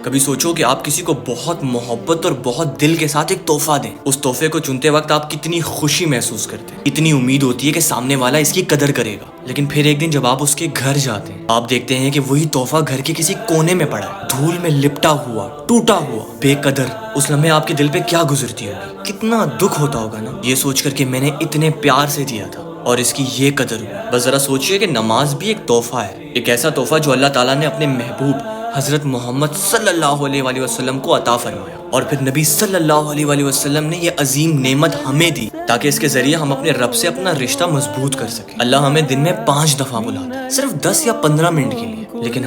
کبھی سوچو کہ آپ کسی کو بہت محبت اور بہت دل کے ساتھ ایک تحفہ دیں. اس تحفے کو چنتے وقت آپ کتنی خوشی محسوس کرتے ہیں, اتنی امید ہوتی ہے کہ سامنے والا اس کی قدر کرے گا. لیکن پھر ایک دن جب آپ اس کے گھر جاتے ہیں, آپ دیکھتے ہیں کہ وہی تحفہ گھر کے کسی کونے میں پڑا ہے, دھول میں لپٹا ہوا, ٹوٹا ہوا, بے قدر. اس لمحے آپ کے دل پہ کیا گزرتی ہوگی, کتنا دکھ ہوتا ہوگا نا, یہ سوچ کر کہ میں نے اتنے پیار سے دیا تھا اور اس کی یہ قدر ہوئی. بس ذرا سوچئے کہ نماز بھی ایک تحفہ ہے, ایک ایسا تحفہ جو اللہ تعالیٰ نے اپنے محبوب حضرت محمد صلی اللہ علیہ وآلہ وسلم کو عطا فرمایا, اور پھر نبی صلی اللہ علیہ وآلہ وسلم نے یہ عظیم نعمت ہمیں دی تاکہ اس کے ذریعے ہم اپنے رب سے اپنا رشتہ مضبوط کر سکیں. اللہ ہمیں دن میں 5 دفعہ بلاتا ہے, صرف 10 یا 15 منٹ کے لیے, لیکن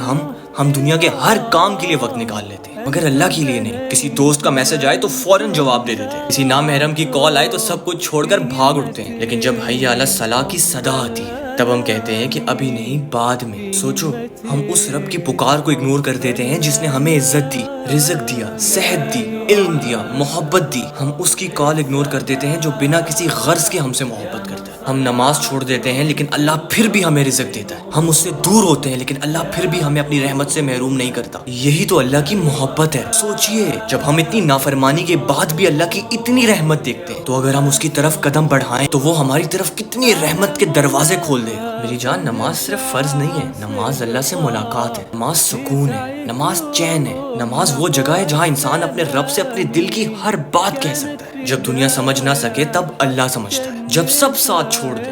ہم دنیا کے ہر کام کے لیے وقت نکال لیتے ہیں مگر اللہ کے لیے نہیں. کسی دوست کا میسج آئے تو فوراً جواب دے دیتے ہیں, کسی نامحرم کی کال آئے تو سب کچھ چھوڑ کر بھاگ اٹھتے ہیں, لیکن جب حی علی الصلاۃ کی صدا آتی ہے تب ہم کہتے ہیں کہ ابھی نہیں, بعد میں. سوچو, ہم اس رب کی پکار کو اگنور کر دیتے ہیں جس نے ہمیں عزت دی, رزق دیا, صحت دی, علم دیا, محبت دی. ہم اس کی کال اگنور کر دیتے ہیں جو بنا کسی غرض کے ہم سے محبت کرتا ہے. ہم نماز چھوڑ دیتے ہیں لیکن اللہ پھر بھی ہمیں رزق دیتا ہے. ہم اس سے دور ہوتے ہیں لیکن اللہ پھر بھی ہمیں اپنی رحمت سے محروم نہیں کرتا. یہی تو اللہ کی محبت ہے. سوچئے, جب ہم اتنی نافرمانی کے بعد بھی اللہ کی اتنی رحمت دیکھتے ہیں تو اگر ہم اس کی طرف قدم بڑھائیں تو وہ ہماری طرف کتنی رحمت کے دروازے کھول دے گا. میری جان, نماز صرف فرض نہیں ہے, نماز اللہ سے ملاقات ہے, نماز سکون ہے, نماز چین ہے, نماز وہ جگہ ہے جہاں انسان اپنے رب سے اپنے دل کی ہر بات کہہ سکتا ہے. جب دنیا سمجھ نہ سکے تب اللہ سمجھتا ہے, جب سب ساتھ چھوڑ دے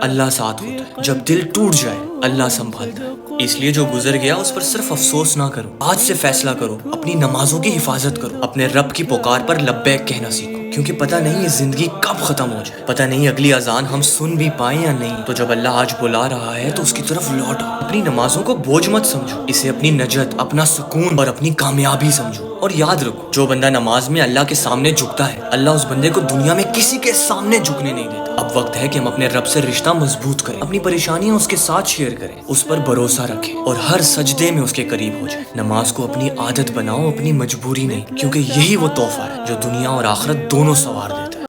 اللہ ساتھ ہوتا ہے, جب دل ٹوٹ جائے اللہ سنبھالتا ہے. اس لیے جو گزر گیا اس پر صرف افسوس نہ کرو, آج سے فیصلہ کرو, اپنی نمازوں کی حفاظت کرو, اپنے رب کی پکار پر لبیک کہنا سیکھو, کیونکہ پتہ نہیں یہ زندگی کب ختم ہو جائے, پتہ نہیں اگلی اذان ہم سن بھی پائیں یا نہیں. تو جب اللہ آج بلا رہا ہے تو اس کی طرف لوٹ آؤ. اپنی نمازوں کو بوجھ مت سمجھو, اسے اپنی نجات, اپنا سکون اور اپنی کامیابی سمجھو. اور یاد رکھو, جو بندہ نماز میں اللہ کے سامنے جھکتا ہے, اللہ اس بندے کو دنیا میں کسی کے سامنے جھکنے نہیں دیتا. اب وقت ہے کہ ہم اپنے رب سے رشتہ مضبوط کریں, اپنی پریشانیاں اس کے ساتھ شیئر کریں, اس پر بھروسہ رکھیں اور ہر سجدے میں اس کے قریب ہو جائیں. نماز کو اپنی عادت بناؤ, اپنی مجبوری نہیں, کیونکہ یہی وہ تحفہ ہے جو دنیا اور آخرت دونوں سنوار دے.